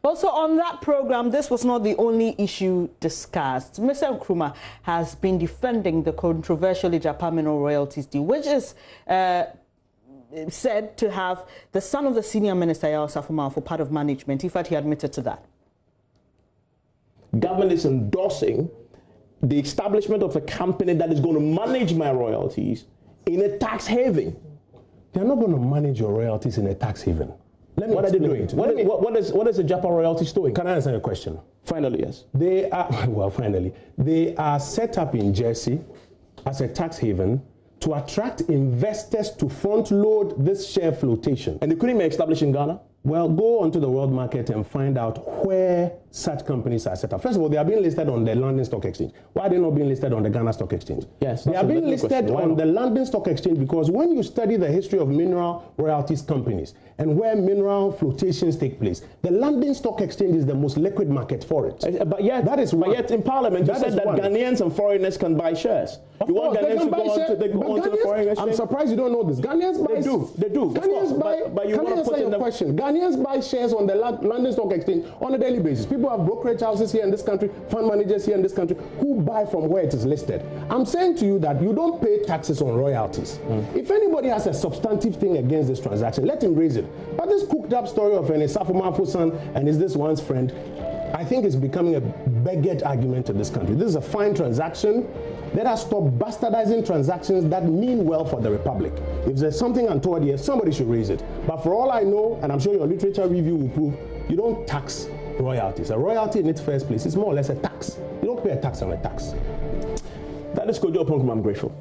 Also, on that program, this was not the only issue discussed. Mr. Nkrumah has been defending the controversial Agyapa Mineral Royalties Deal, which is said to have the son of the senior minister, for part of management. In fact, he admitted to that. Government is endorsing the establishment of a company that is going to manage my royalties in a tax haven. They're not going to manage your royalties in a tax haven. What are they doing? What is the Agyapa Royalties doing? Can I answer your question? Finally, yes. They are, well, finally, they are set up in Jersey as a tax haven to attract investors to front load this share flotation. And they couldn't be established in Ghana? Well, go onto the world market and find out where such companies are set up. First of all, they are being listed on the London Stock Exchange. Why are they not being listed on the Ghana Stock Exchange? Yes, they are being listed on the London Stock Exchange because when you study the history of mineral royalties companies and where mineral flotations take place, the London Stock Exchange is the most liquid market for it. But yet, in Parliament, you said that Ghanaians and foreigners can buy shares. Of course, Ghanaians to go onto the foreign exchange? I'm surprised you don't know this. Ghanaians buy. They do. Ghanaians buy. But you can I answer your question? Ghanaians buy shares on the London Stock Exchange on a daily basis. People have brokerage houses here in this country, fund managers here in this country who buy from where it is listed. I'm saying to you that you don't pay taxes on royalties. If anybody has a substantive thing against this transaction, let him raise it. But this cooked up story of an Isafo son and is this one's friend, I think is becoming a begged argument in this country. This is a fine transaction. Let us stop bastardizing transactions that mean well for the Republic. If there's something untoward here, somebody should raise it. But for all I know, and I'm sure your literature review will prove, you don't tax royalties. A royalty in its first place is more or less a tax. You don't pay a tax on a tax. That is Oppong Nkrumah. I'm grateful.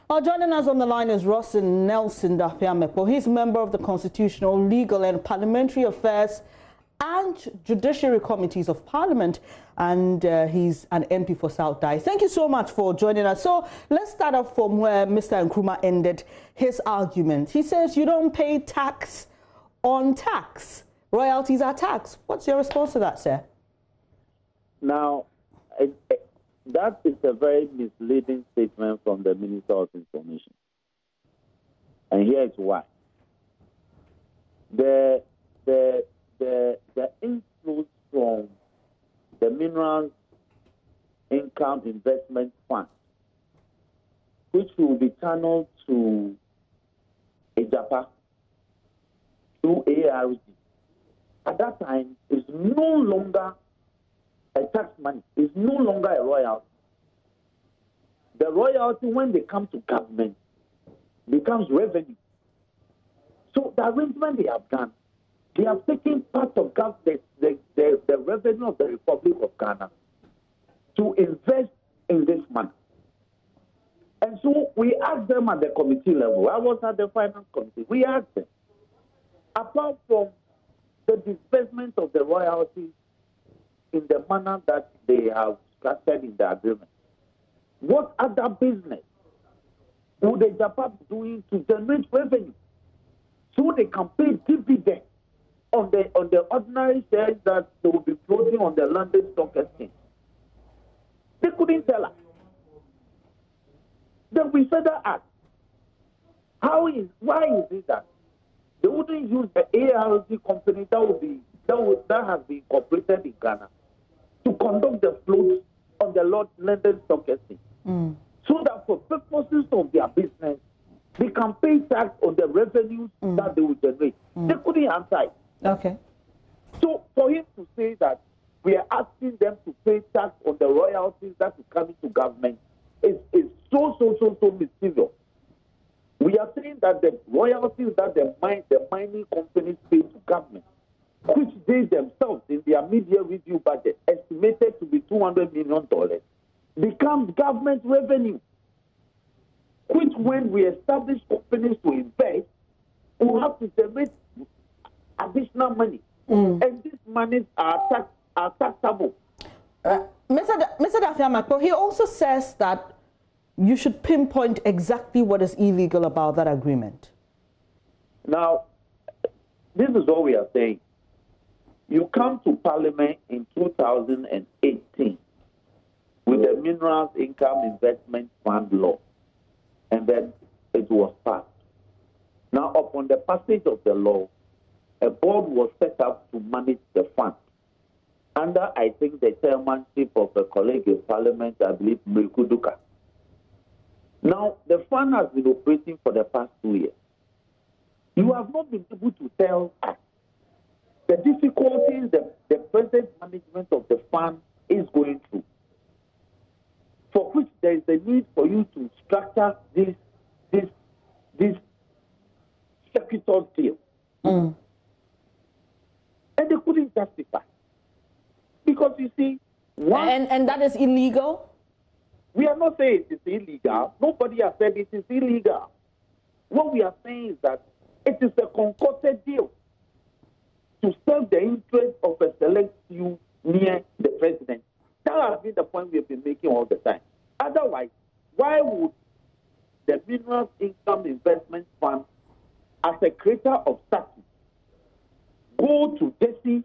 Well, joining us on the line is Rosin Nelson Dapiamepo. He's a member of the Constitutional, Legal and Parliamentary Affairs and Judiciary Committees of Parliament, and he's an MP for South Dye. Thank you so much for joining us. So let's start off from where Mr. Nkrumah ended his argument. He says you don't pay tax on tax. Royalties are tax. What's your response to that, sir? Now, that is a very misleading statement from the Minister of Information. And here is why. The inflows from the Mineral Income Investment Fund, which will be channeled to Agyapa through ARG, at that time is no longer a tax money. It's no longer a royalty. The royalty, when they come to government, becomes revenue. So the arrangement they have done, they have taken part of the revenue of the Republic of Ghana to invest in this money. And so we asked them at the committee level. I was at the finance committee. We asked them, apart from the disbursement of the royalties in the manner that they have structured in the agreement, what other business would the Agyapa be doing to generate revenue so they can pay dividends on the ordinary shares that they will be floating on the London Stock Exchange? They couldn't tell us. Then we further asked, why is it that they wouldn't use the ARG company that has been incorporated in Ghana to conduct the floats on the London Stock Exchange, so that for purposes of their business, they can pay tax on the revenues that they will generate? They couldn't answer it. Okay. So for him to say that we are asking them to pay tax on the royalties that is coming to government is so mischievous. We are saying that the royalties that the mining companies pay to government, which they themselves in their media review budget estimated to be $200 million, becomes government revenue, which when we establish companies to invest, we have to generate additional money. And these monies are taxable. Mr. Dafiamapo, he also says that you should pinpoint exactly what is illegal about that agreement. Now, this is what we are saying. You come to Parliament in 2018 with the Minerals Income Investment Fund law, and then it was passed. Now, upon the passage of the law, a board was set up to manage the fund under, I think, the chairmanship of a colleague in Parliament, I believe, Milkuduka. Now, the fund has been operating for the past 2 years. You have not been able to tell us the difficulties the present management of the fund is going through, for which there is a need for you to structure this secretarial deal. And they couldn't justify. Because you see, and that is illegal? We are not saying it is illegal. Nobody has said it is illegal. What we are saying is that it is a concocted deal to serve the interest of a select few near the president. That has been the point we have been making all the time. Otherwise, why would the Mineral Income Investment Fund, as a creator of statute, go to DC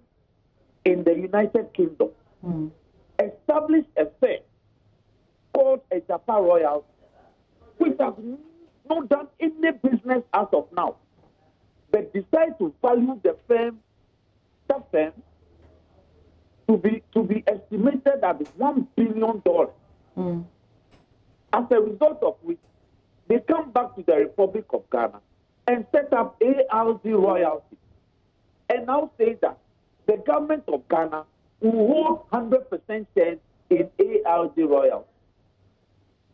in the United Kingdom, establish a firm called Agyapa Royalties, which has not done any business as of now, but decide to value the firm, to be estimated at $1 billion. As a result of which, they come back to the Republic of Ghana and set up ALD Royalties, and now say that the government of Ghana will hold 100% shares in ALD Royalties.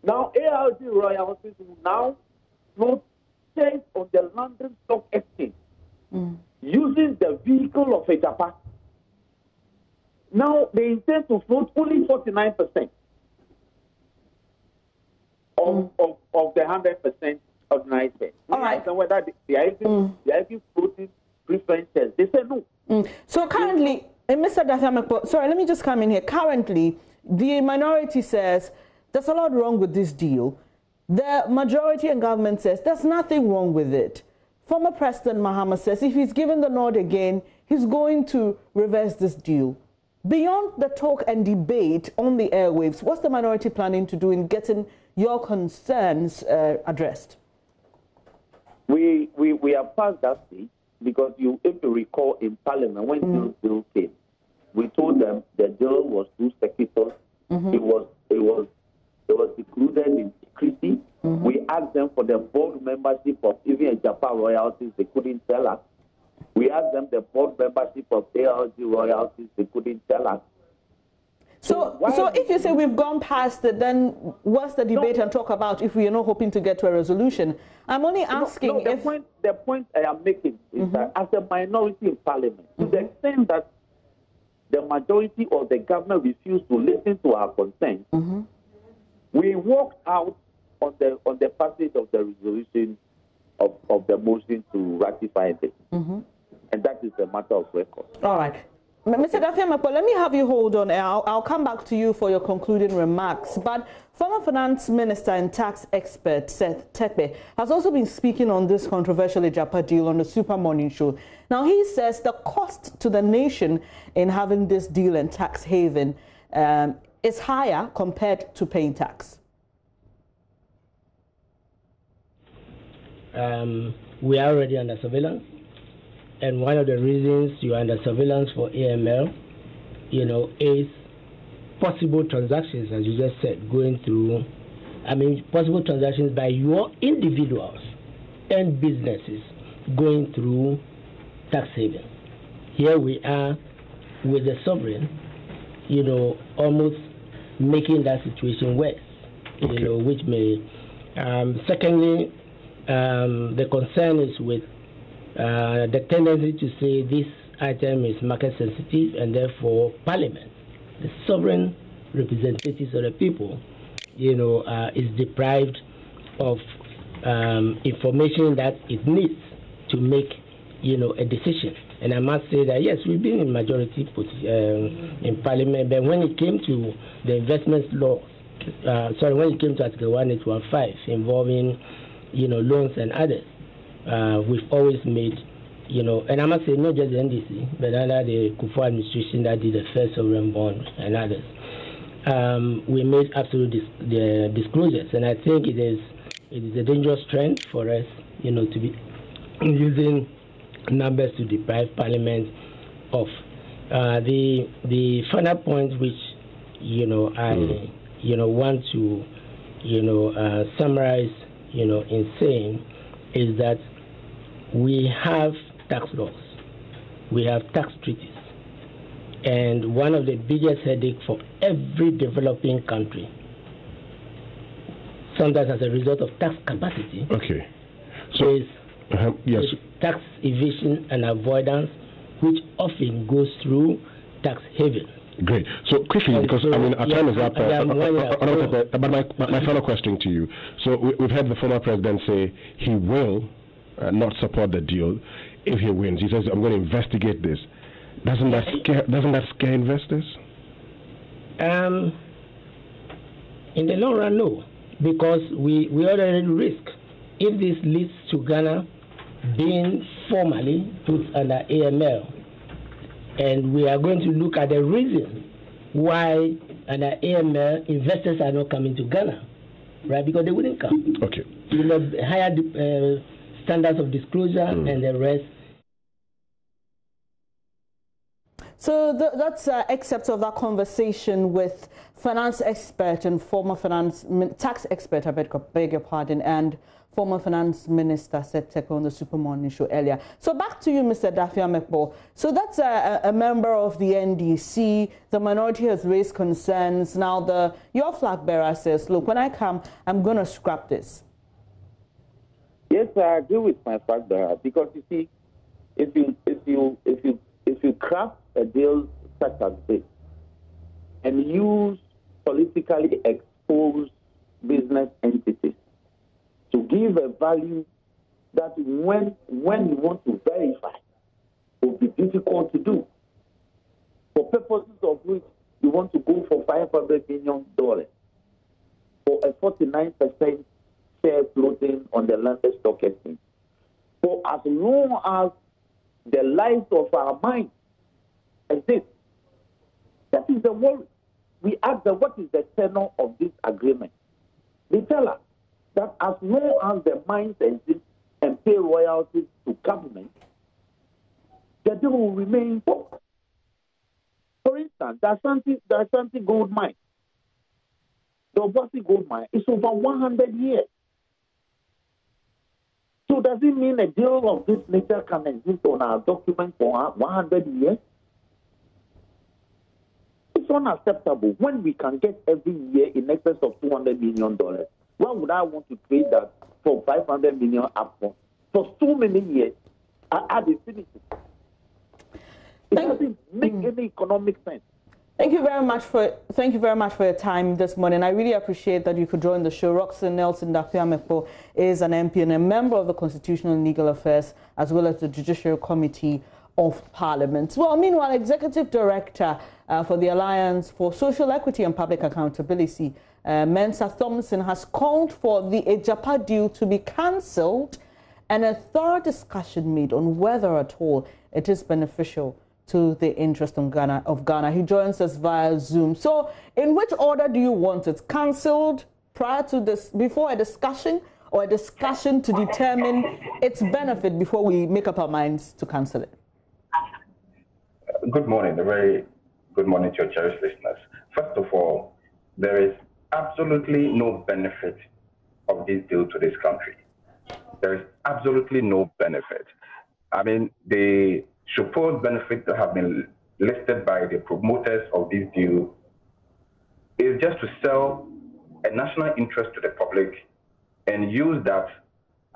Now, ALD Royalties will now float shares on the London Stock Exchange using the vehicle of Agyapa. Now, they intend to float only 49% of the 100% ordinary shares. All right. And whether they are even floating preference shares. They say no. So currently, Mr. Dafiamepo, sorry, let me just come in here. Currently, the minority says there's a lot wrong with this deal. The majority and government says there's nothing wrong with it. Former President Mahama says if he's given the nod again, he's going to reverse this deal. Beyond the talk and debate on the airwaves, what's the minority planning to do in getting your concerns addressed? We have passed that stage because if you recall in Parliament when this bill came, we told them the deal was too secretive. It was included in secrecy. We asked them for the board membership of even Agyapa Royalties. They couldn't tell us. We asked them the board membership of ALG Royalties. They couldn't tell us. So if you say we've gone past it, then what's the debate and talk about if we are not hoping to get to a resolution? I'm only asking the point I am making is that as a minority in Parliament, to the extent that the majority of the government refused to listen to our concerns, we walked out on the passage of the resolution of the motion to ratify this. And that is a matter of record. All right. Mr. Dafiamepo, let me have you hold on. I'll come back to you for your concluding remarks. But former finance minister and tax expert Seth Terpker has also been speaking on this controversial Agyapa deal on the Super Morning Show. Now, he says the cost to the nation in having this deal and tax haven is higher compared to paying tax. We are already under surveillance. And one of the reasons you are under surveillance for AML, is possible transactions, as you just said, going through, possible transactions by your individuals and businesses going through tax havens. Here we are with the sovereign, almost making that situation worse, which may, secondly, the concern is with the tendency to say this item is market sensitive and therefore Parliament, the sovereign representatives of the people, is deprived of information that it needs to make, a decision. And I must say that, yes, we've been in majority in Parliament, but when it came to the investment law, when it came to Article 1815 involving, loans and others, we've always made, and I must say not just the NDC, but under the Kufuor administration that did the first sovereign bond and others, we made absolute disclosures, and I think it is a dangerous trend for us, to be using numbers to deprive Parliament of. The final point which I want to summarize in saying is that we have tax laws, we have tax treaties, and one of the biggest headaches for every developing country, sometimes as a result of tax capacity, is tax evasion and avoidance, which often goes through tax haven. Great. So quickly, because our time is up. But my final question to you. So we've heard the former president say he will not support the deal if he wins. He says, "I'm going to investigate this." Doesn't that scare investors? In the long run, no, because we already risk if this leads to Ghana being formally put under AML. And we are going to look at the reason why under AML investors are not coming to Ghana, right? Because they wouldn't come. Okay. Higher standards of disclosure and the rest. So that's excerpts of that conversation with finance expert and former tax expert, I beg your pardon, and former Finance Minister Seth Terpker on the Super Morning Show earlier. So back to you, Mr. Dafia Mekpo. So that's a member of the NDC. The minority has raised concerns. Now your flag bearer says, "Look, when I come, I'm going to scrap this." Yes, I agree with my flag bearer, because you see, if you craft a deal such as this and use politically exposed business entities to give a value that when you want to verify, it will be difficult to do. For purposes of which you want to go for $500 million for a 49% share floating on the London Stock Exchange. For as long as the lives of our minds exist, that is the worry. We ask them, what is the tenor of this agreement? They tell us that as long as the mines exist and pay royalties to government, the deal will remain. For instance, the Ashanti gold mine, the Obuasi gold mine, is over 100 years. So does it mean a deal of this nature can exist on our document for 100 years? It's unacceptable when we can get every year in excess of $200 million. Why would I want to trade that for $500 million upfront for so many years at the citizen? It doesn't make any economic sense. Thank you very much for your time this morning. I really appreciate that you could join the show. Roxanne Nelson Dafia Mekpo is an MP and a member of the Constitutional and Legal Affairs as well as the Judiciary Committee of Parliament. Well, meanwhile, Executive Director for the Alliance for Social Equity and Public Accountability, Mensa Thompson, has called for the Agyapa deal to be cancelled and a thorough discussion made on whether at all it is beneficial to the interest of Ghana. He joins us via Zoom. So, in which order do you want it? Cancelled prior to this, before a discussion, or a discussion to determine its benefit before we make up our minds to cancel it? Good morning. A very good morning to your cherished listeners. First of all, there is absolutely no benefit of this deal to this country. There is absolutely no benefit. I mean, the supposed benefits that have been listed by the promoters of this deal is just to sell a national interest to the public and use that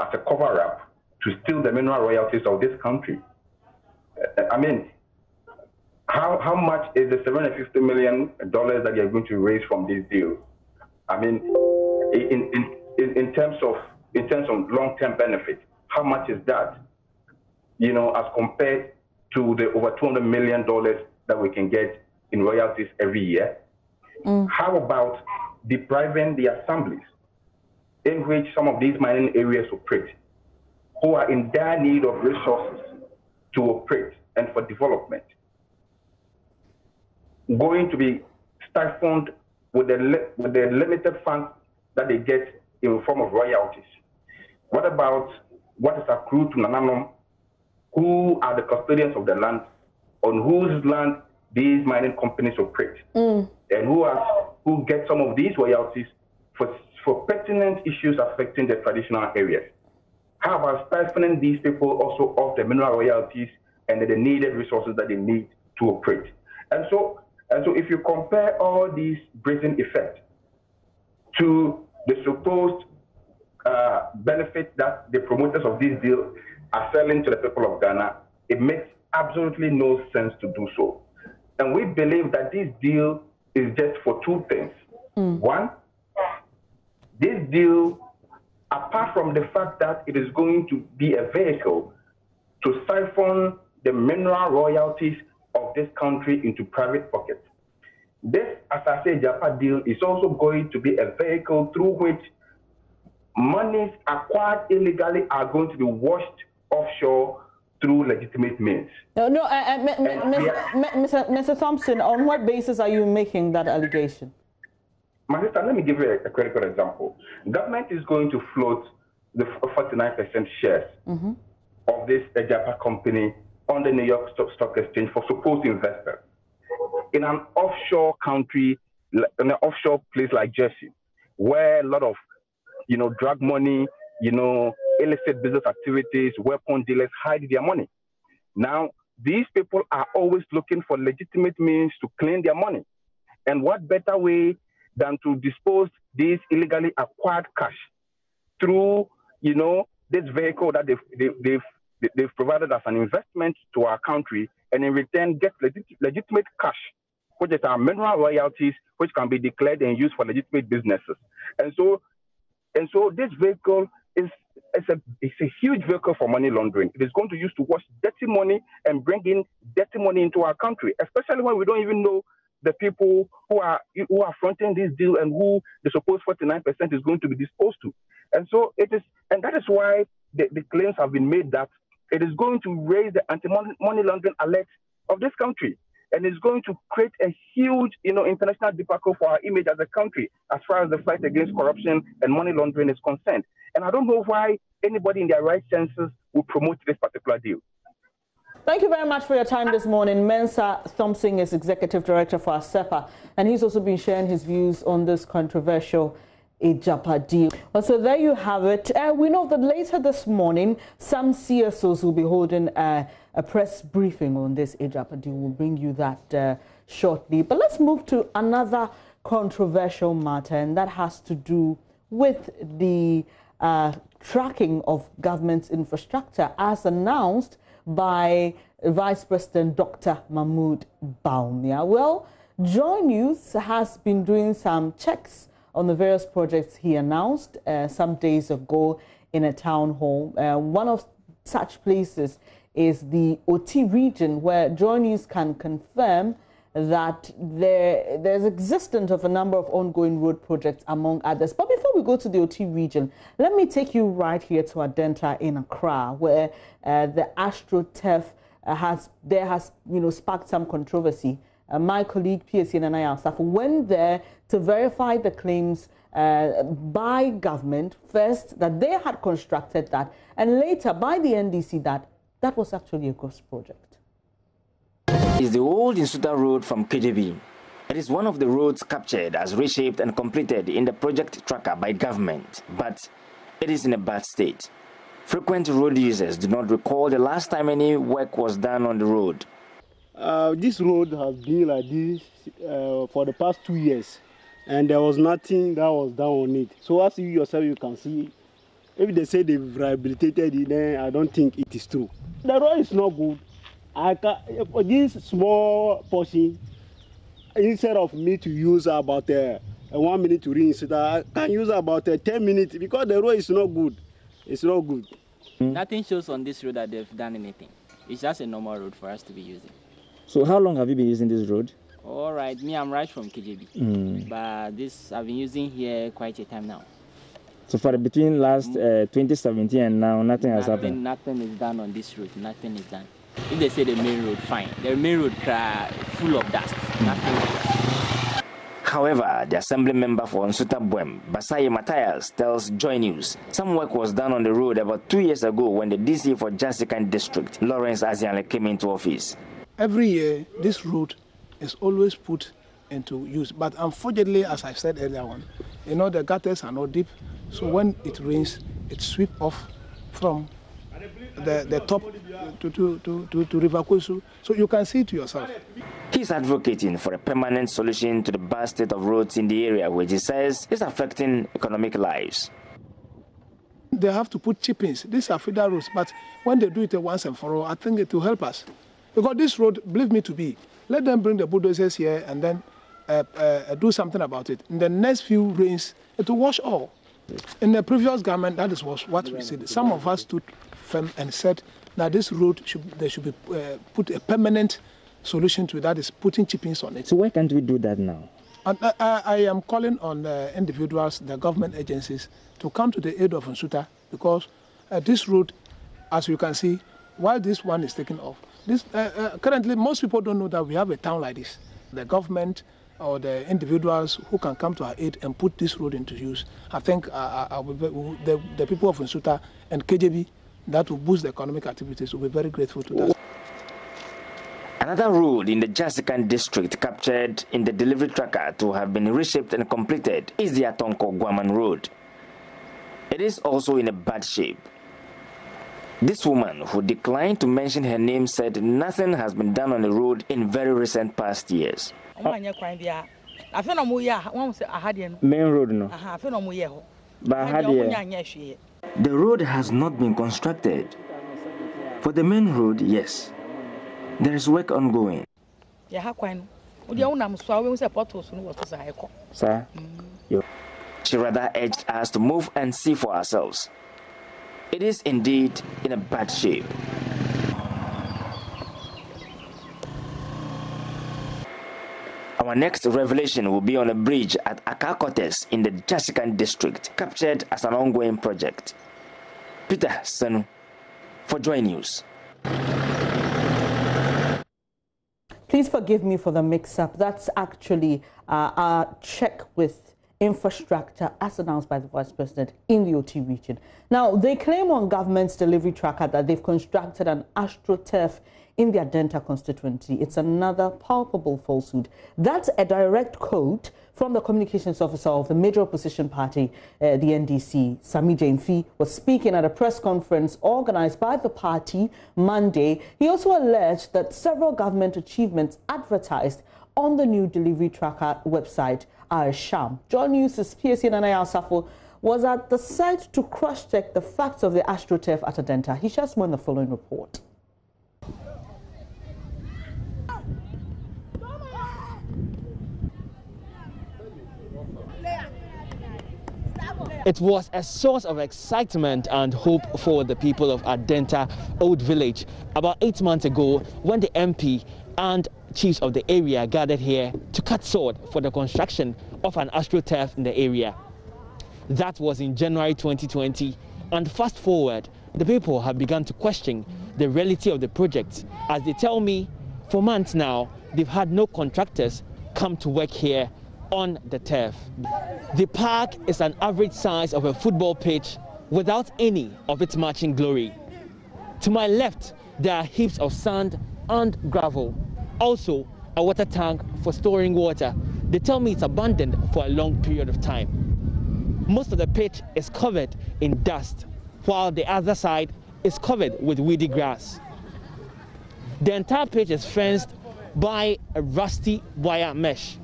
as a cover-up to steal the mineral royalties of this country. I mean, how much is the $750 million that you're going to raise from this deal? I mean, in terms of long-term benefit, how much is that? You know, as compared to the over $200 million that we can get in royalties every year. How about depriving the assemblies in which some of these mining areas operate, who are in dire need of resources to operate and for development, going to be stifled with the limited funds that they get in the form of royalties? What about what is accrued to Nananum who are the custodians of the land, on whose land these mining companies operate, and who get some of these royalties for pertinent issues affecting the traditional areas. How about stifling these people also of the mineral royalties and the needed resources that they need to operate? And so if you compare all these brazen effects to the supposed benefit that the promoters of this deal are selling to the people of Ghana, it makes absolutely no sense to do so. And we believe that this deal is just for two things. One, this deal, apart from the fact that it is going to be a vehicle to siphon the mineral royalties of this country into private pockets, this, as I say, Agyapa deal is also going to be a vehicle through which monies acquired illegally are going to be washed offshore through legitimate means. Mr. Thompson, on what basis are you making that allegation? My sister, let me give you a critical example. Government is going to float the 49% shares of this Agyapa company on the New York Stock Exchange for supposed investors in an offshore country, in an offshore place like Jersey, where a lot of, drug money, illicit business activities, weapon dealers hide their money. Now, these people are always looking for legitimate means to claim their money. And what better way than to dispose this illegally acquired cash through, this vehicle that they've provided as an investment to our country, and in return get legitimate cash, which is our mineral royalties, which can be declared and used for legitimate businesses. And so this vehicle is a huge vehicle for money laundering. It is going to use to wash dirty money and bring in dirty money into our country, especially when we don't even know the people who are fronting this deal and who the supposed 49% is going to be disposed to. And so and that is why the claims have been made that it is going to raise the anti-money laundering alert of this country. And it's going to create a huge, international debacle for our image as a country as far as the fight against corruption and money laundering is concerned. And I don't know why anybody in their right senses will promote this particular deal. Thank you very much for your time this morning. Mensa Thompson is Executive Director for ASEPA, and he's also been sharing his views on this controversial Agyapa deal. Well, so there you have it. We know that later this morning, some CSOs will be holding a press briefing on this Agyapa deal. We'll bring you that shortly. But let's move to another controversial matter, and that has to do with the tracking of government's infrastructure as announced by Vice President Dr. Mahmoud Bawumia. Well, JoyNews has been doing some checks on the various projects he announced some days ago in a town hall. One of such places is the OT region, where JoyNews can confirm that there's existence of a number of ongoing road projects, among others. But before we go to the OT region, let me take you right here to Adenta in Accra, where the AstroTurf has sparked some controversy. My colleague PSN and I went there to verify the claims by government, first that they had constructed that, and later by the NDC that was actually a ghost project. Is the old Insuta Road from KJB. It is one of the roads captured as reshaped and completed in the project tracker by government, but it is in a bad state. Frequent road users do not recall the last time any work was done on the road. This road has been like this for the past 2 years, and there was nothing that was done on it. So as you yourself you can see, if they say they've rehabilitated it, then I don't think it is true. The road is not good. For this small portion, instead of me to use about 1 minute to reinsert, I can use about 10 minutes because the road is not good. It's not good. Nothing shows on this road that they've done anything. It's just a normal road for us to be using. So how long have you been using this road? All right, me, I'm right from KJB. But this, I've been using here quite a time now. So for between last 2017 and now, nothing has happened? Nothing is done on this road. Nothing is done. If they say the main road, fine. The main road full of dust. Nothing. However, the assembly member for Nsuta Buem, Basaye Matthias, tells Joy News some work was done on the road about 2 years ago when the DC for Jasikan district, Lawrence Azianle, came into office. Every year, this road is always put into use. But unfortunately, as I said earlier on, the gutters are not deep. So when it rains, it sweeps off from the top to River Kwesu. So you can see it to yourself. He's advocating for a permanent solution to the bad state of roads in the area, which he says is affecting economic lives. They have to put chip-ins. These are feeder roads, but when they do it once and for all, I think it will help us. Because this road, believe me to be, let them bring the bulldozers here and then do something about it. In the next few rains, it will wash all. In the previous government, that is what we said. Some of us stood firm and said that this road should be put a permanent solution to it, that is putting chip-ins on it. So why can't we do that now? And I am calling on individuals, the government agencies, to come to the aid of Nsuta, because this road, as you can see, while this one is taken off, currently most people don't know that we have a town like this. The government or the individuals who can come to our aid and put this road into use, I think the people of Nsuta and KJB that will boost the economic activities will be very grateful to that. Another road in the Jasikan district captured in the delivery tracker to have been reshaped and completed is the Oppong Nkrumah Road. It is also in a bad shape. This woman, who declined to mention her name, said nothing has been done on the road in very recent past years. Main road, no? The road has not been constructed. For the main road, yes. There is work ongoing. Sir? She rather urged us to move and see for ourselves. It is indeed in a bad shape. Our next revelation will be on a bridge at Akakotes in the Jasikan district, captured as an ongoing project. Peter Sanu for Joy News. Please forgive me for the mix-up. That's actually our check with infrastructure as announced by the Vice President in the OT region. Now, they claim on government's delivery tracker that they've constructed an astroturf in their Denta constituency. It's another palpable falsehood. That's a direct quote from the communications officer of the major opposition party, the NDC, Sami Jainfi, was speaking at a press conference organized by the party Monday. He also alleged that several government achievements advertised on the new delivery tracker website are a sham. JoyNews' PSC Nanaya Asafo was at the site to cross-check the facts of the astroturf at Adenta. He shares more in the following report. It was a source of excitement and hope for the people of Adenta Old Village about 8 months ago when the MP and chiefs of the area gathered here to cut sword for the construction of an astroturf in the area. That was in January 2020, and fast forward, the people have begun to question the reality of the project. As they tell me, for months now, they've had no contractors come to work here on the turf. The park is an average size of a football pitch without any of its matching glory. To my left, there are heaps of sand and gravel. Also, a water tank for storing water. They tell me it's abandoned for a long period of time. Most of the pitch is covered in dust, while the other side is covered with weedy grass. The entire pitch is fenced by a rusty wire mesh.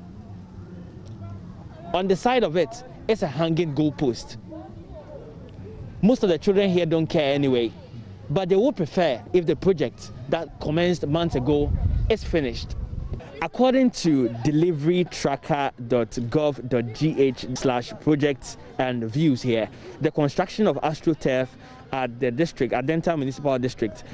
On the side of it is a hanging goalpost. Most of the children here don't care anyway, but they would prefer if the project that commenced months ago is finished. According to deliverytracker.gov.gh/projects and views here, the construction of astroturf at the district, Adenta Municipal District,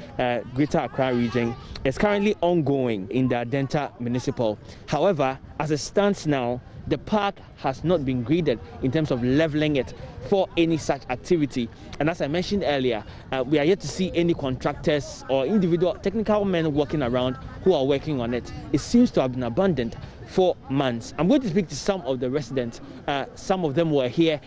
Greater Accra region, is currently ongoing in the Adenta Municipal. However, as it stands now, the park has not been graded in terms of leveling it for any such activity. And as I mentioned earlier, we are yet to see any contractors or individual technical men working around who are working on it. It seems to have been abandoned for months. I'm going to speak to some of the residents. Some of them were here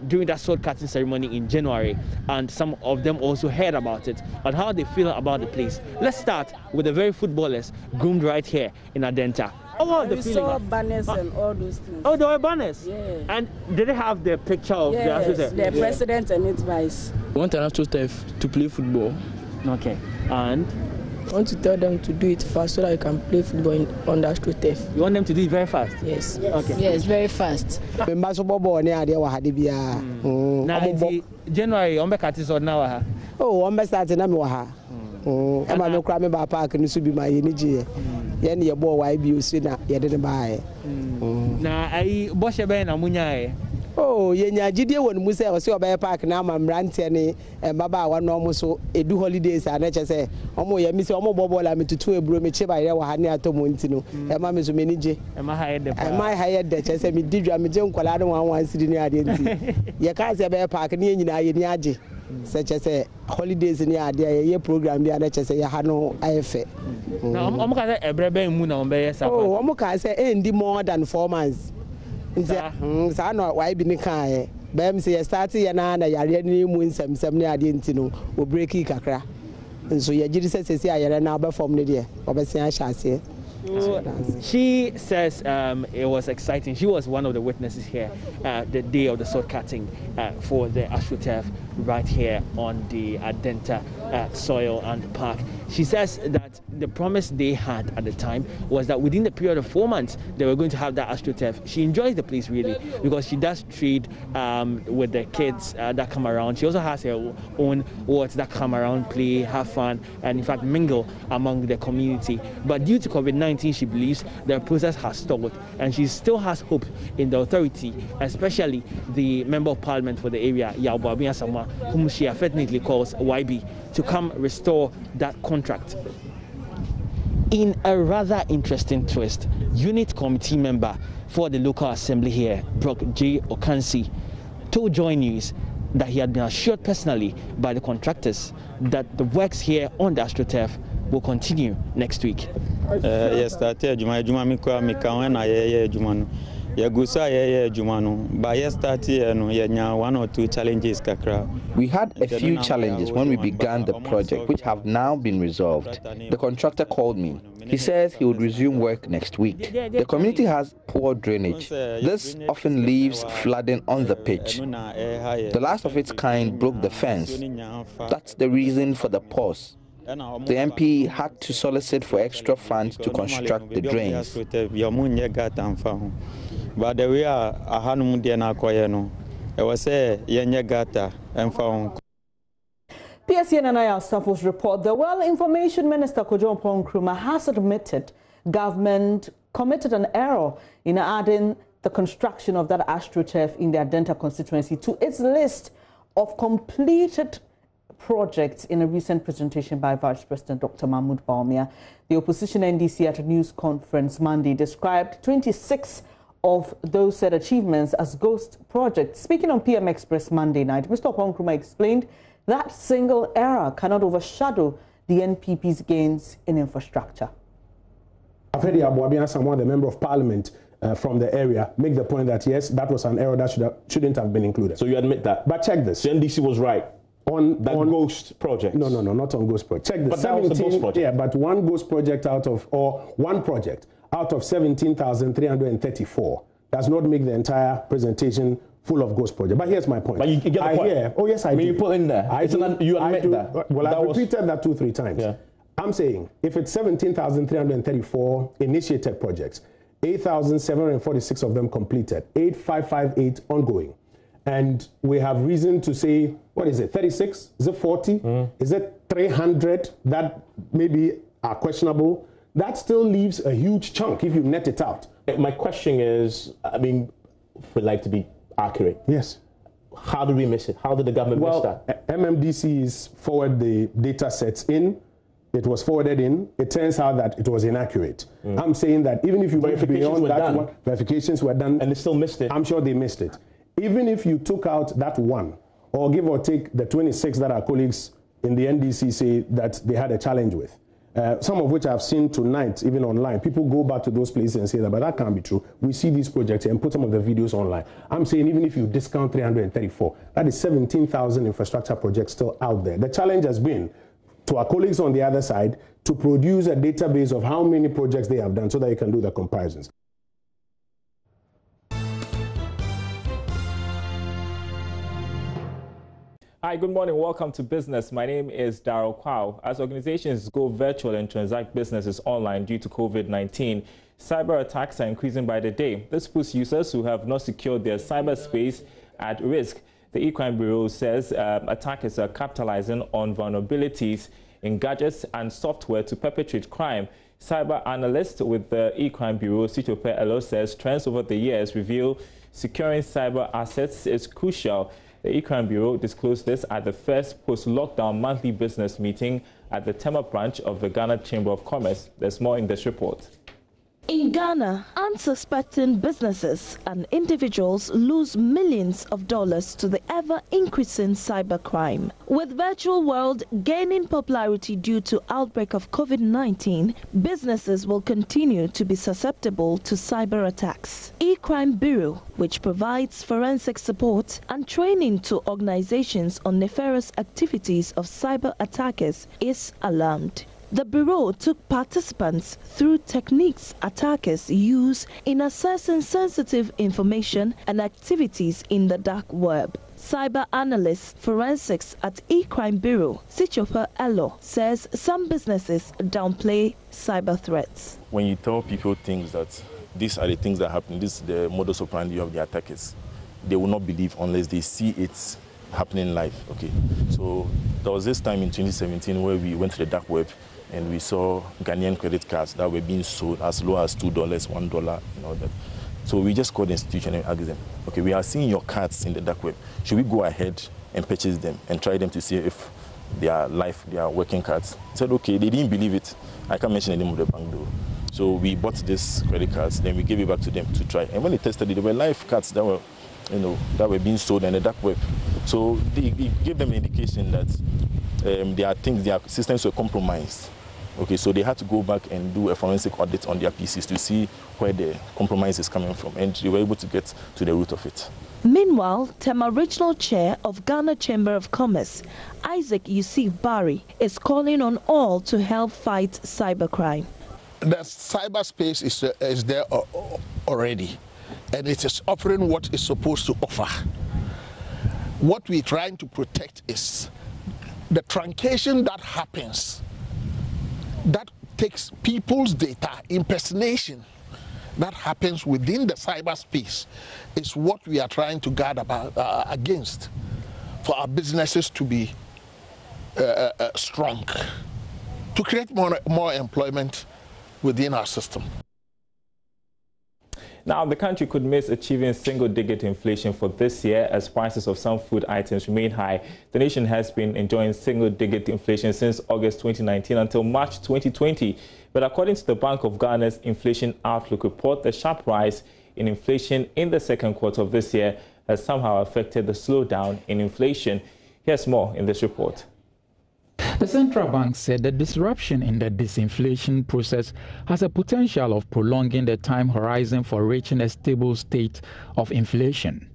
during that sword cutting ceremony in January, and some of them also heard about it and how they feel about the place. Let's start with the very footballers groomed right here in Adenta. We saw banners and all those things. Oh, there were banners? Yeah. And did they have the picture of the president and its vice? I want an AstroTurf to play football. Okay. And? I want to tell them to do it fast so that I can play football on the AstroTurf. You want them to do it very fast? Yes. Okay. Yes, very fast. January, I'm back so now. Oh, I'm starting now. I'm not cramming by park and to be my energy. Yen your boy, why be soon? You didn't buy. Now, I bosh a ben amunya. Oh, Yenya Gideon when Musa was your bear park now, I'm ranting and Baba one almost so a do holidays and nature say, Omo, ya miss Omo Bobo, I'm to 2 a broom, a chip by Hania Tomontino, and Mamma Zumaniji. Am I hired the chess? I mean, did you? I'm a junk while I don't want to see the identity. You can't say bear park near Yaji. Such as a holidays in the idea, program, the other say, I no IFA. Now, I'm going to a brebe moon on Bay. Oh, I'm going to say, more than 4 months. So I know why be the car. Bam say, starting and I really win some near the intino will break it kakra. And so, your Jesus says, I are now perform the day, obviously, I shall say. She says it was exciting. She was one of the witnesses here the day of the sword cutting for the AstroTurf right here on the Adenta soil and park. She says that the promise they had at the time was that within the period of 4 months they were going to have that AstroTurf. She enjoys the place really because she does trade with the kids that come around. She also has her own wards that come around, play, have fun, and in fact mingle among the community. But due to COVID-19, she believes the process has stalled, and she still has hope in the authority, especially the Member of Parliament for the area, Agyapa Mineral, whom she affectionately calls YB, to come restore that contract. In a rather interesting twist, unit committee member for the local assembly here, Brock J. Okansi, told Joy News that he had been assured personally by the contractors that the works here on the AstroTurf will continue next week. Yes, that we had a few challenges when we began the project, which have now been resolved. The contractor called me. He says he would resume work next week. The community has poor drainage. This often leaves flooding on the pitch. The last of its kind broke the fence. That's the reason for the pause. The MP had to solicit for extra funds to construct the drains. But the way I had no idea, I was say, Gata and found. PSN and IR staffers report that while Information Minister Oppong Nkrumah has admitted government committed an error in adding the construction of that AstroTurf in the Adenta constituency to its list of completed projects in a recent presentation by Vice President Dr. Mahmoud Bawumia. The opposition NDC at a news conference Monday described 26 of those said achievements as ghost projects. Speaking on PM Express Monday night, Mr. Oppong Nkrumah explained that single error cannot overshadow the NPP's gains in infrastructure. I've heard Agyapa, the Member of Parliament from the area, make the point that yes, that was an error that shouldn't have been included. So you admit that? But check this. The NDC was right. On ghost project? No, not on ghost project. Check this. But that was the ghost project. Yeah, but one ghost project one project out of 17,334 does not make the entire presentation full of ghost project. But here's my point. But you get the point. Oh yes, I do. You put in there. You admit that. Well, I've repeated that 2-3 times. Yeah. I'm saying if it's 17,334 initiated projects, 8,746 of them completed, 8,558 ongoing. And we have reason to say, what is it, 36? Is it 40? Is it 300 that maybe are questionable? That still leaves a huge chunk if you net it out. My question is, I mean, we'd like to be accurate. Yes. How did we miss it? How did the government miss that? MMDCs forward the data sets in. it was forwarded in, it turns out that it was inaccurate. I'm saying that even if you went beyond that one, verifications were done. And they still missed it. I'm sure they missed it. Even if you took out that one, or give or take the 26 that our colleagues in the NDC say that they had a challenge with, some of which I've seen tonight, even online, people go back to those places and say that, but that can't be true. We see these projects and put some of the videos online. I'm saying even if you discount 334, that is 17,000 infrastructure projects still out there. The challenge has been to our colleagues on the other side to produce a database of how many projects they have done so that you can do the comparisons. Hi, good morning. Welcome to Business. My name is Darryl Kwao. As organizations go virtual and transact businesses online due to COVID-19, cyber attacks are increasing by the day. This puts users who have not secured their cyberspace at risk. The E-Crime Bureau says attackers are capitalizing on vulnerabilities in gadgets and software to perpetrate crime. Cyber analyst with the E-Crime Bureau, Terpker, says trends over the years reveal securing cyber assets is crucial. The E-Crime Bureau disclosed this at the first post-lockdown monthly business meeting at the Terpker branch of the Ghana Chamber of Commerce. There's more in this report. In Ghana, unsuspecting businesses and individuals lose millions of dollars to the ever-increasing cybercrime. With virtual world gaining popularity due to outbreak of COVID-19, businesses will continue to be susceptible to cyber attacks. E-Crime Bureau, which provides forensic support and training to organizations on nefarious activities of cyber attackers, is alarmed. The Bureau took participants through techniques attackers use in assessing sensitive information and activities in the dark web. Cyber analyst forensics at E-Crime Bureau, Terpker, says some businesses downplay cyber threats. When you tell people things that these are the things that happen, this is the modus operandi of the attackers, they will not believe unless they see it happening live. Okay, so there was this time in 2017 where we went to the dark web and we saw Ghanaian credit cards that were being sold as low as $2, $1, and all that. So we just called the institution and asked them, okay, we are seeing your cards in the dark web. Should we go ahead and purchase them and try them to see if they are live, they are working cards? They said, okay, they didn't believe it. I can't mention the name of the bank though. So we bought these credit cards, then we gave it back to them to try. And when they tested it, they were live cards that were, that were being sold in the dark web. So it gave them an indication that their systems were compromised. Okay, so they had to go back and do a forensic audit on their PCs to see where the compromise is coming from, and they were able to get to the root of it. Meanwhile, Terpker Regional Chair of Ghana Chamber of Commerce, Isaac Yusuf Barry, is calling on all to help fight cybercrime. The cyberspace is there already, and it is offering what it's supposed to offer. What we're trying to protect is the truncation that happens, that takes people's data, impersonation that happens within the cyberspace is what we are trying to guard against, for our businesses to be strong, to create more employment within our system. Now, the country could miss achieving single-digit inflation for this year as prices of some food items remain high. The nation has been enjoying single-digit inflation since August 2019 until March 2020. But according to the Bank of Ghana's Inflation Outlook report, the sharp rise in inflation in the second quarter of this year has somehow affected the slowdown in inflation. Here's more in this report. The central bank said the disruption in the disinflation process has a potential of prolonging the time horizon for reaching a stable state of inflation.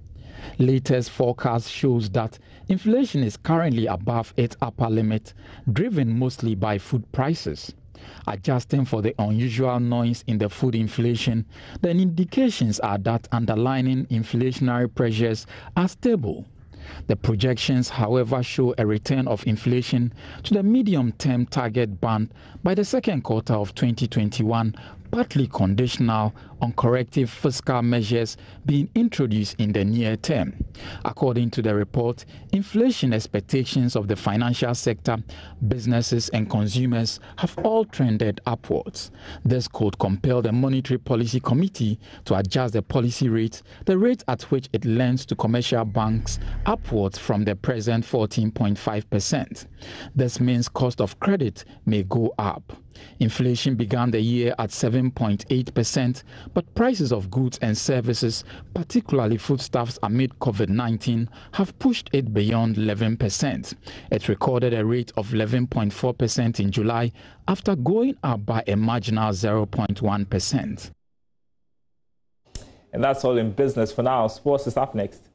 Latest forecast shows that inflation is currently above its upper limit, driven mostly by food prices. Adjusting for the unusual noise in the food inflation, the indications are that underlying inflationary pressures are stable. The projections, however, show a return of inflation to the medium-term target band by the second quarter of 2021, partly conditional on corrective fiscal measures being introduced in the near term. According to the report, inflation expectations of the financial sector, businesses and consumers have all trended upwards. This could compel the Monetary Policy Committee to adjust the policy rate, the rate at which it lends to commercial banks, upwards from the present 14.5%. This means cost of credit may go up. Inflation began the year at 7.8%, but prices of goods and services, particularly foodstuffs amid COVID-19, have pushed it beyond 11%. It recorded a rate of 11.4% in July after going up by a marginal 0.1%. And that's all in business for now. Sports is up next.